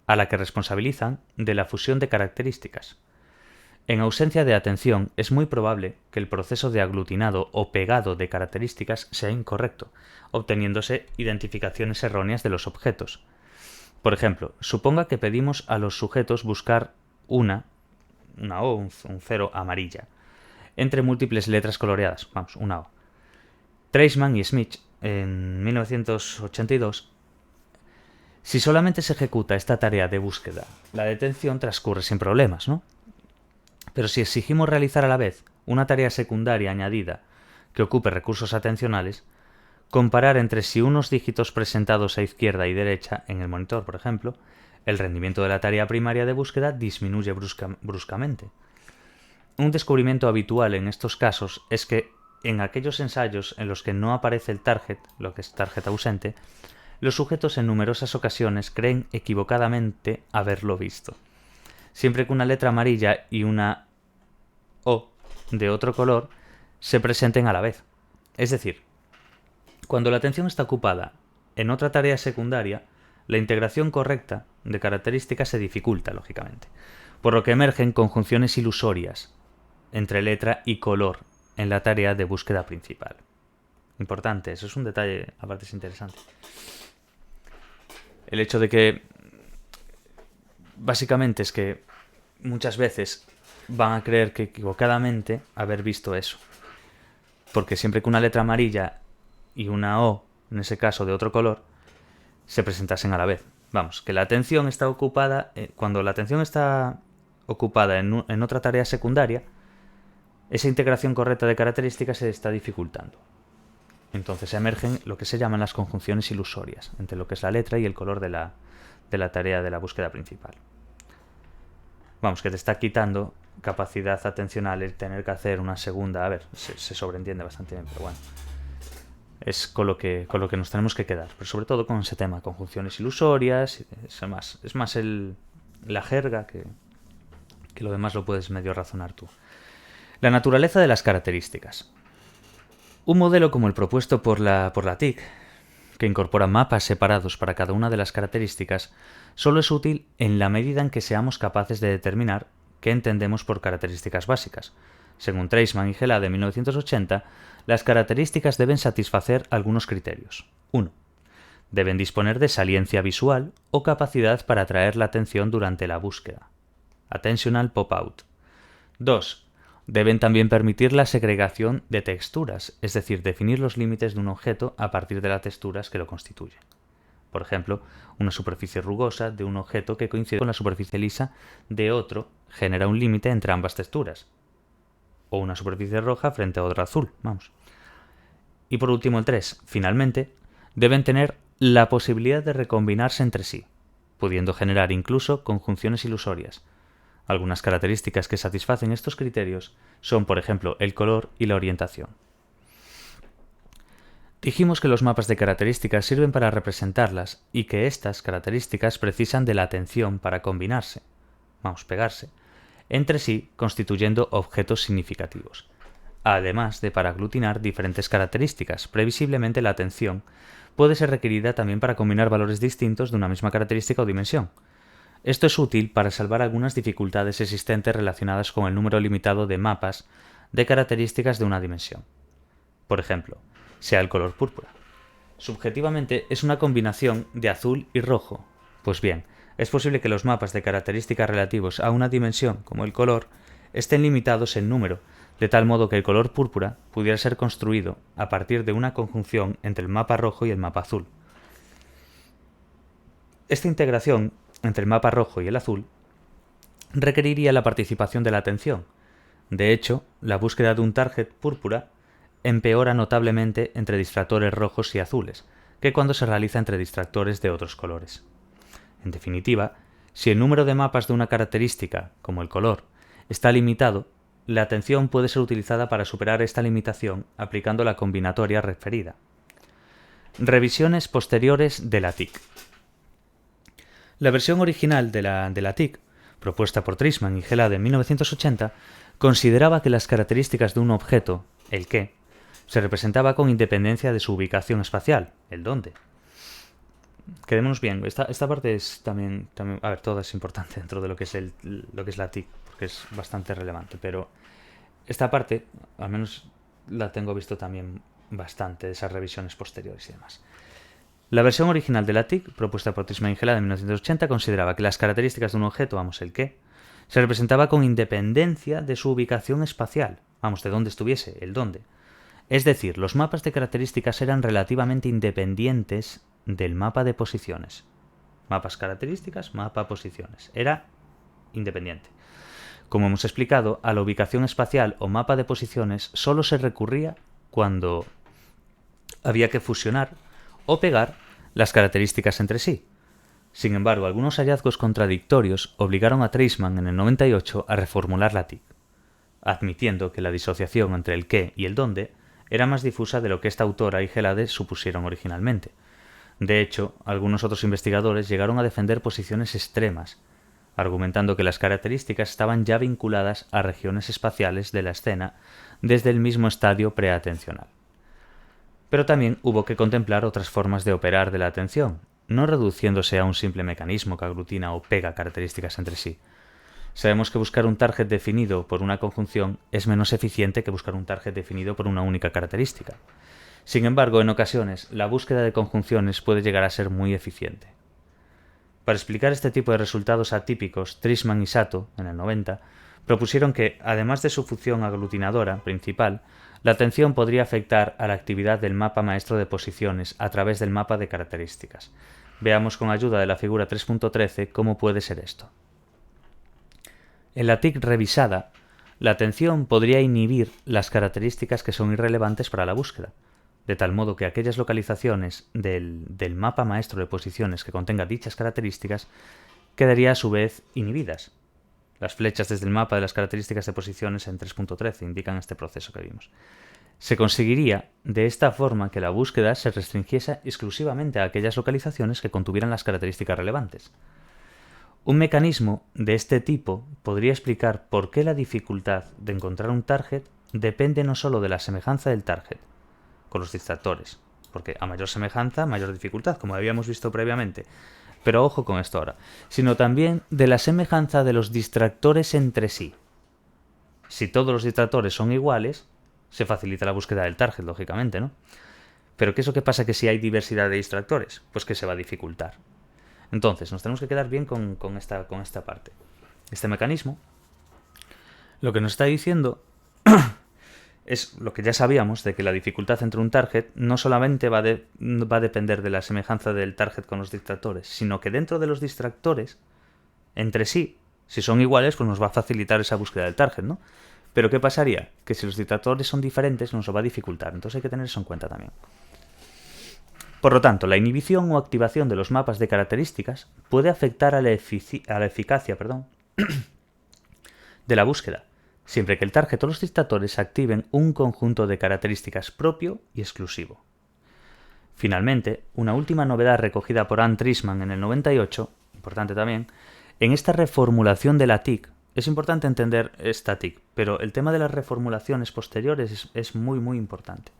a la que responsabilizan de la fusión de características. En ausencia de atención, es muy probable que el proceso de aglutinado o pegado de características sea incorrecto, obteniéndose identificaciones erróneas de los objetos. Por ejemplo, suponga que pedimos a los sujetos buscar una O, un 0 amarilla, entre múltiples letras coloreadas, vamos, una O. Treisman y Smith, en 1982, si solamente se ejecuta esta tarea de búsqueda, la detención transcurre sin problemas, ¿no? Pero si exigimos realizar a la vez una tarea secundaria añadida que ocupe recursos atencionales, comparar entre sí unos dígitos presentados a izquierda y derecha en el monitor, por ejemplo, el rendimiento de la tarea primaria de búsqueda disminuye bruscamente. Un descubrimiento habitual en estos casos es que en aquellos ensayos en los que no aparece el target, lo que es target ausente, los sujetos en numerosas ocasiones creen equivocadamente haberlo visto. Siempre que una letra amarilla y una O de otro color se presenten a la vez. Es decir, cuando la atención está ocupada en otra tarea secundaria, la integración correcta de características se dificulta, lógicamente, por lo que emergen conjunciones ilusorias entre letra y color en la tarea de búsqueda principal. Importante, eso es un detalle, aparte es interesante. El hecho de que, básicamente, es que muchas veces van a creer que equivocadamente haber visto eso. Porque siempre que una letra amarilla y una O, en ese caso de otro color, se presentasen a la vez. Vamos, que la atención está ocupada, cuando la atención está ocupada en otra tarea secundaria, esa integración correcta de características se está dificultando. Entonces emergen lo que se llaman las conjunciones ilusorias, entre lo que es la letra y el color de la tarea de la búsqueda principal. Vamos, que te está quitando capacidad atencional el tener que hacer una segunda. A ver, se sobreentiende bastante bien, pero bueno. Es con lo que nos tenemos que quedar. Pero sobre todo con ese tema, conjunciones ilusorias. Es más la jerga que lo demás lo puedes medio razonar tú. La naturaleza de las características. Un modelo como el propuesto por la TIC, que incorpora mapas separados para cada una de las características, solo es útil en la medida en que seamos capaces de determinar qué entendemos por características básicas. Según Treisman y Gelade de 1980, las características deben satisfacer algunos criterios. 1. Deben disponer de saliencia visual o capacidad para atraer la atención durante la búsqueda. Attentional pop-out. 2. Deben también permitir la segregación de texturas, es decir, definir los límites de un objeto a partir de las texturas que lo constituyen. Por ejemplo, una superficie rugosa de un objeto que coincide con la superficie lisa de otro genera un límite entre ambas texturas. O una superficie roja frente a otra azul, vamos. Y por último el 3. Finalmente, deben tener la posibilidad de recombinarse entre sí, pudiendo generar incluso conjunciones ilusorias. Algunas características que satisfacen estos criterios son, por ejemplo, el color y la orientación. Dijimos que los mapas de características sirven para representarlas y que estas características precisan de la atención para combinarse, pegarse, entre sí constituyendo objetos significativos, además de para aglutinar diferentes características. Previsiblemente la atención puede ser requerida también para combinar valores distintos de una misma característica o dimensión. Esto es útil para salvar algunas dificultades existentes relacionadas con el número limitado de mapas de características de una dimensión. Por ejemplo, sea el color púrpura. Subjetivamente es una combinación de azul y rojo. Pues bien, es posible que los mapas de características relativos a una dimensión, como el color, estén limitados en número, de tal modo que el color púrpura pudiera ser construido a partir de una conjunción entre el mapa rojo y el mapa azul. Esta integración entre el mapa rojo y el azul requeriría la participación de la atención. De hecho, la búsqueda de un target púrpura empeora notablemente entre distractores rojos y azules, que cuando se realiza entre distractores de otros colores. En definitiva, si el número de mapas de una característica, como el color, está limitado, la atención puede ser utilizada para superar esta limitación aplicando la combinatoria referida. Revisiones posteriores de la TIC. La versión original de la TIC, propuesta por Treisman y Gelade en 1980, consideraba que las características de un objeto, el qué, se representaba con independencia de su ubicación espacial, el dónde. Quedémonos bien, esta parte es también, a ver, todo es importante dentro de lo que es la TIC, porque es bastante relevante, pero esta parte, al menos la tengo visto también bastante, de esas revisiones posteriores y demás. La versión original de la TIC, propuesta por Treisman y Gelade en 1980, consideraba que las características de un objeto, el qué, se representaba con independencia de su ubicación espacial, de dónde estuviese, el dónde. Es decir, los mapas de características eran relativamente independientes del mapa de posiciones. Mapas características, mapa posiciones. Era independiente. Como hemos explicado, a la ubicación espacial o mapa de posiciones solo se recurría cuando había que fusionar o pegar las características entre sí. Sin embargo, algunos hallazgos contradictorios obligaron a Treisman en el 98 a reformular la TIC, admitiendo que la disociación entre el qué y el dónde era más difusa de lo que esta autora y Gelade supusieron originalmente. De hecho, algunos otros investigadores llegaron a defender posiciones extremas, argumentando que las características estaban ya vinculadas a regiones espaciales de la escena desde el mismo estadio preatencional. Pero también hubo que contemplar otras formas de operar de la atención, no reduciéndose a un simple mecanismo que aglutina o pega características entre sí. Sabemos que buscar un target definido por una conjunción es menos eficiente que buscar un target definido por una única característica. Sin embargo, en ocasiones, la búsqueda de conjunciones puede llegar a ser muy eficiente. Para explicar este tipo de resultados atípicos, Trisman y Sato, en el 90, propusieron que, además de su función aglutinadora principal, la atención podría afectar a la actividad del mapa maestro de posiciones a través del mapa de características. Veamos con ayuda de la figura 3.13 cómo puede ser esto. En la TIC revisada, la atención podría inhibir las características que son irrelevantes para la búsqueda, de tal modo que aquellas localizaciones del mapa maestro de posiciones que contenga dichas características quedaría a su vez inhibidas. Las flechas desde el mapa de las características de posiciones en 3.13 indican este proceso que vimos. Se conseguiría de esta forma que la búsqueda se restringiese exclusivamente a aquellas localizaciones que contuvieran las características relevantes. Un mecanismo de este tipo podría explicar por qué la dificultad de encontrar un target depende no solo de la semejanza del target con los distractores, porque a mayor semejanza, mayor dificultad, como habíamos visto previamente. Pero ojo con esto ahora, sino también de la semejanza de los distractores entre sí. Si todos los distractores son iguales, se facilita la búsqueda del target, lógicamente, ¿no? Pero ¿qué es lo que pasa que si hay diversidad de distractores? Pues que se va a dificultar. Entonces, nos tenemos que quedar bien con esta parte. Este mecanismo lo que nos está diciendo es lo que ya sabíamos, de que la dificultad entre un target no solamente va a depender de la semejanza del target con los distractores, sino que dentro de los distractores, entre sí, si son iguales, pues nos va a facilitar esa búsqueda del target, ¿no? Pero ¿qué pasaría? Que si los distractores son diferentes, nos lo va a dificultar. Entonces hay que tener eso en cuenta también. Por lo tanto, la inhibición o activación de los mapas de características puede afectar a la eficacia de la búsqueda, siempre que el target o los distractores activen un conjunto de características propio y exclusivo. Finalmente, una última novedad recogida por Ann Trisman en el 98, importante también, en esta reformulación de la TIC, es importante entender esta TIC, pero el tema de las reformulaciones posteriores es muy muy importante.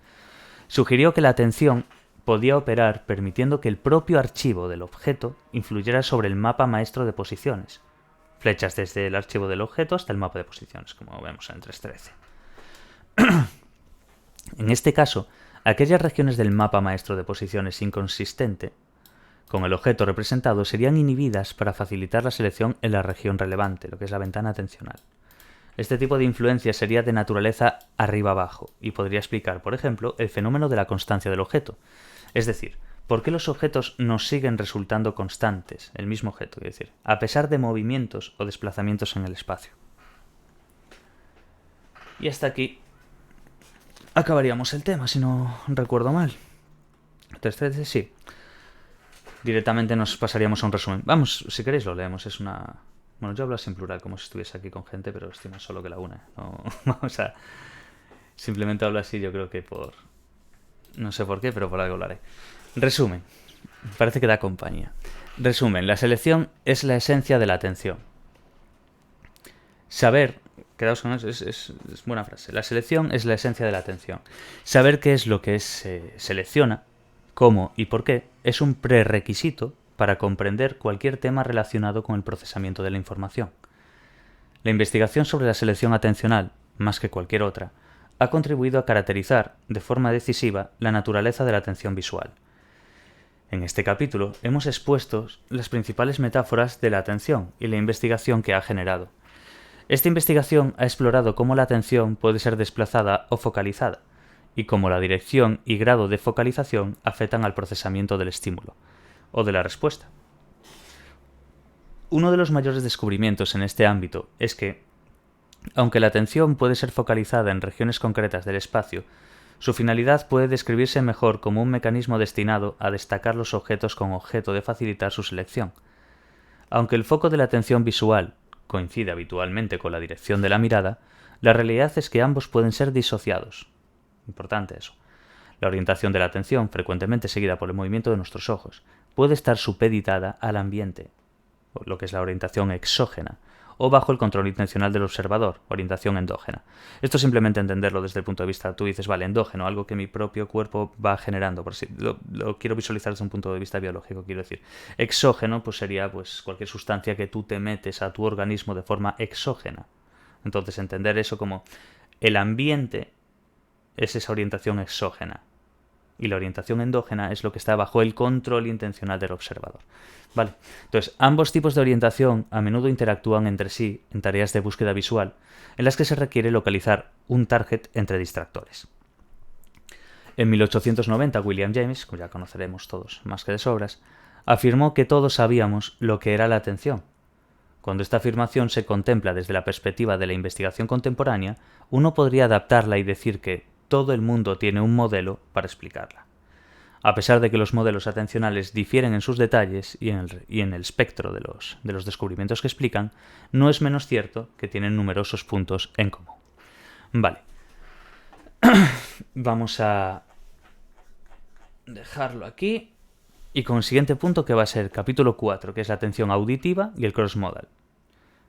Sugirió que la atención podía operar permitiendo que el propio archivo del objeto influyera sobre el mapa maestro de posiciones, flechas desde el archivo del objeto hasta el mapa de posiciones, como vemos en 3.13. En este caso, aquellas regiones del mapa maestro de posiciones inconsistente con el objeto representado serían inhibidas para facilitar la selección en la región relevante, lo que es la ventana atencional. Este tipo de influencia sería de naturaleza arriba-abajo y podría explicar, por ejemplo, el fenómeno de la constancia del objeto. Es decir, ¿por qué los objetos nos siguen resultando constantes, el mismo objeto, es decir, a pesar de movimientos o desplazamientos en el espacio? Y hasta aquí acabaríamos el tema, si no recuerdo mal. 3.13, sí. Directamente nos pasaríamos a un resumen. Vamos, si queréis lo leemos, es una... Bueno, yo hablo así en plural, como si estuviese aquí con gente, pero estoy más solo que la una. No, vamos a... Simplemente hablo así, yo creo que por... No sé por qué, pero por algo lo haré. Resumen. Parece que da compañía. Resumen. La selección es la esencia de la atención. Saber... Quedaos con eso, es buena frase. La selección es la esencia de la atención. Saber qué es lo que se selecciona, cómo y por qué, es un prerequisito para comprender cualquier tema relacionado con el procesamiento de la información. La investigación sobre la selección atencional, más que cualquier otra, ha contribuido a caracterizar, de forma decisiva, la naturaleza de la atención visual. En este capítulo hemos expuesto las principales metáforas de la atención y la investigación que ha generado. Esta investigación ha explorado cómo la atención puede ser desplazada o focalizada, y cómo la dirección y grado de focalización afectan al procesamiento del estímulo, o de la respuesta. Uno de los mayores descubrimientos en este ámbito es que, aunque la atención puede ser focalizada en regiones concretas del espacio, su finalidad puede describirse mejor como un mecanismo destinado a destacar los objetos con objeto de facilitar su selección. Aunque el foco de la atención visual coincide habitualmente con la dirección de la mirada, la realidad es que ambos pueden ser disociados. Importante eso. La orientación de la atención, frecuentemente seguida por el movimiento de nuestros ojos, puede estar supeditada al ambiente, lo que es la orientación exógena, o bajo el control intencional del observador, orientación endógena. Esto simplemente entenderlo desde el punto de vista, tú dices, vale, endógeno, algo que mi propio cuerpo va generando, por si lo quiero visualizar desde un punto de vista biológico, quiero decir. Exógeno pues sería pues cualquier sustancia que tú te metes a tu organismo de forma exógena. Entonces entender eso como el ambiente es esa orientación exógena y la orientación endógena es lo que está bajo el control intencional del observador. Vale. Entonces, ambos tipos de orientación a menudo interactúan entre sí en tareas de búsqueda visual, en las que se requiere localizar un target entre distractores. En 1890, William James, como ya conoceremos todos más que de sobras, afirmó que todos sabíamos lo que era la atención. Cuando esta afirmación se contempla desde la perspectiva de la investigación contemporánea, uno podría adaptarla y decir que todo el mundo tiene un modelo para explicarla. A pesar de que los modelos atencionales difieren en sus detalles y en el espectro de los descubrimientos que explican, no es menos cierto que tienen numerosos puntos en común. Vale. Vamos a dejarlo aquí. Y con el siguiente punto, que va a ser capítulo 4, que es la atención auditiva y el crossmodal.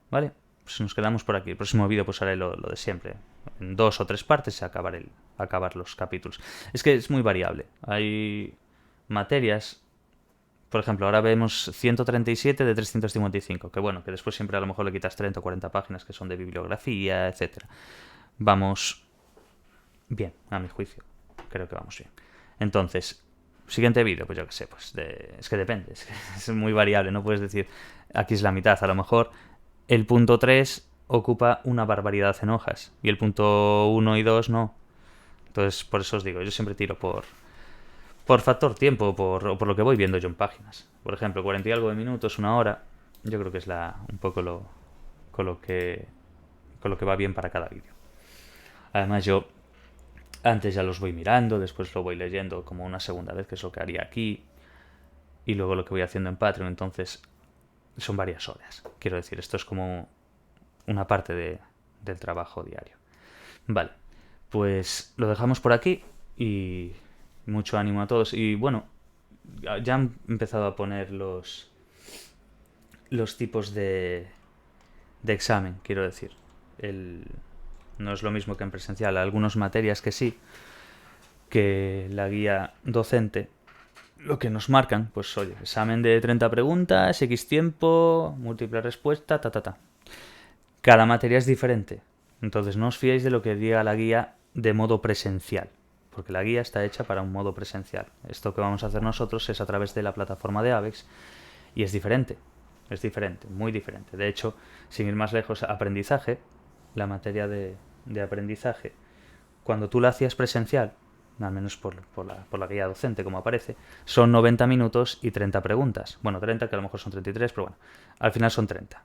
¿Vale? Pues nos quedamos por aquí. El próximo vídeo pues haré lo de siempre. En 2 o 3 partes acabar los capítulos. Es que es muy variable. Hay materias... Por ejemplo, ahora vemos 137 de 355. Que bueno, que después siempre a lo mejor le quitas 30 o 40 páginas que son de bibliografía, etc. Vamos bien, a mi juicio. Creo que vamos bien. Entonces... Siguiente vídeo, pues yo qué sé, pues es que depende, es muy variable, no puedes decir aquí es la mitad, a lo mejor el punto 3 ocupa una barbaridad en hojas y el punto 1 y 2 no. Entonces, por eso os digo, yo siempre tiro por factor tiempo o por lo que voy viendo yo en páginas. Por ejemplo, 40 y algo de minutos, una hora, yo creo que es un poco con lo que va bien para cada vídeo. Además yo antes ya los voy mirando, después lo voy leyendo como una segunda vez, que es lo que haría aquí, y luego lo que voy haciendo en Patreon, entonces son varias horas. Quiero decir, esto es como una parte del trabajo diario. Vale, pues lo dejamos por aquí y mucho ánimo a todos. Y bueno, ya han empezado a poner los tipos de examen, quiero decir. No es lo mismo que en presencial. Algunas materias que sí, que la guía docente lo que nos marcan, pues oye, examen de 30 preguntas, X tiempo, múltiple respuesta, ta. Cada materia es diferente. Entonces no os fiéis de lo que diga la guía de modo presencial, porque la guía está hecha para un modo presencial. Esto que vamos a hacer nosotros es a través de la plataforma de AVEX y es diferente, muy diferente. De hecho, sin ir más lejos, aprendizaje, la materia de aprendizaje, cuando tú la hacías presencial, al menos por la guía docente como aparece, son 90 minutos y 30 preguntas. Bueno, 30 que a lo mejor son 33, pero bueno, al final son 30.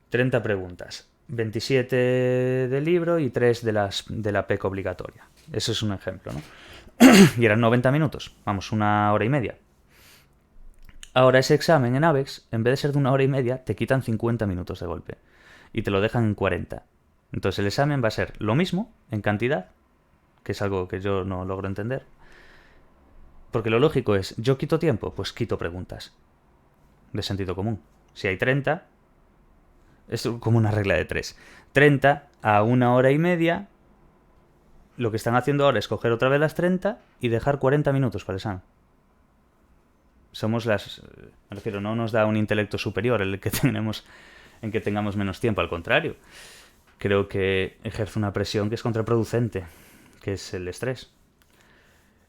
30 preguntas, 27 del libro y 3 de la PEC obligatoria. Eso es un ejemplo, ¿no? Y eran 90 minutos, vamos, 1 hora y media. Ahora ese examen en AVEX, en vez de ser de 1 hora y media, te quitan 50 minutos de golpe y te lo dejan en 40. Entonces el examen va a ser lo mismo en cantidad, que es algo que yo no logro entender. Porque lo lógico es, yo quito tiempo, pues quito preguntas. De sentido común. Si hay 30, es como una regla de 3. 30 a 1 hora y media, lo que están haciendo ahora es coger otra vez las 30 y dejar 40 minutos para el examen. Me refiero, no nos da un intelecto superior el que tenemos en que tengamos menos tiempo, al contrario. Creo que ejerce una presión que es contraproducente, que es el estrés.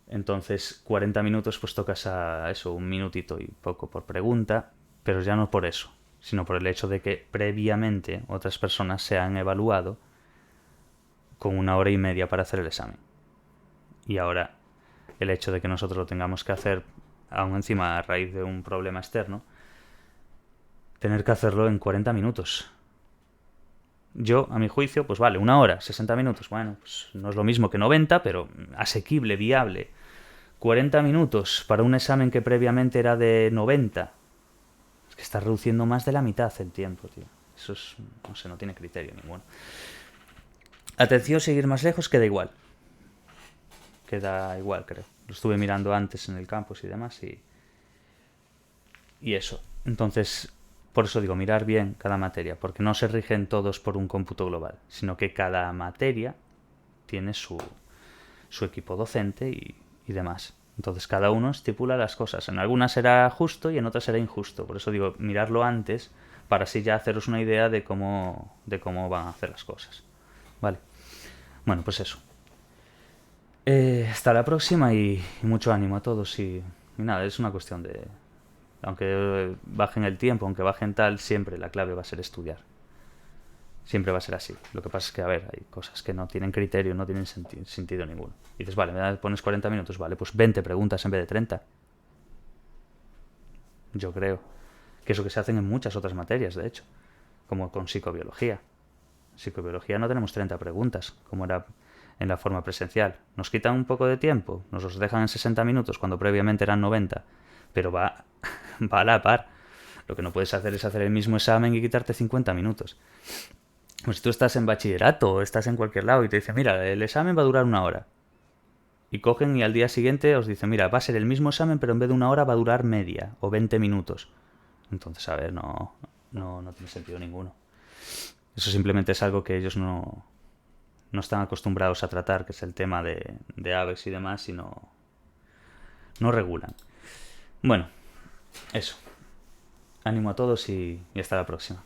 Entonces, 40 minutos pues tocas a eso, 1 minutito y poco por pregunta, pero ya no por eso, sino por el hecho de que previamente otras personas se han evaluado con 1 hora y media para hacer el examen. Y ahora el hecho de que nosotros lo tengamos que hacer, aún encima a raíz de un problema externo, tener que hacerlo en 40 minutos. Yo, a mi juicio, pues vale, 1 hora, 60 minutos. Bueno, pues no es lo mismo que 90, pero asequible, viable. 40 minutos para un examen que previamente era de 90. Es que está reduciendo más de la mitad el tiempo, tío. Eso es, no sé, no tiene criterio ninguno. Atención, seguir más lejos queda igual. queda igual, creo. Lo estuve mirando antes en el campus y demás y eso. Entonces, por eso digo, mirar bien cada materia, porque no se rigen todos por un cómputo global, sino que cada materia tiene su equipo docente y demás. Entonces cada uno estipula las cosas. En algunas será justo y en otras será injusto. Por eso digo, mirarlo antes para así ya haceros una idea de cómo van a hacer las cosas. Vale. Bueno, pues eso. Hasta la próxima y mucho ánimo a todos y nada, es una cuestión de... Aunque bajen el tiempo, aunque bajen tal, siempre la clave va a ser estudiar. Siempre va a ser así. Lo que pasa es que, a ver, hay cosas que no tienen criterio, no tienen sentido ninguno. Y dices, vale, me pones 40 minutos, vale, pues 20 preguntas en vez de 30. Yo creo que eso que se hacen en muchas otras materias, de hecho, como con psicobiología. En psicobiología no tenemos 30 preguntas, como era en la forma presencial. Nos quitan un poco de tiempo, nos los dejan en 60 minutos cuando previamente eran 90, pero va a la par. Lo que no puedes hacer es hacer el mismo examen y quitarte 50 minutos. Pues si tú estás en bachillerato o estás en cualquier lado y te dicen, mira, el examen va a durar 1 hora. Y cogen y al día siguiente os dicen, mira, va a ser el mismo examen, pero en vez de 1 hora va a durar media o 20 minutos. Entonces, a ver, no tiene sentido ninguno. Eso simplemente es algo que ellos no están acostumbrados a tratar, que es el tema de aves y demás, y no regulan. Bueno, eso. Ánimo a todos y hasta la próxima.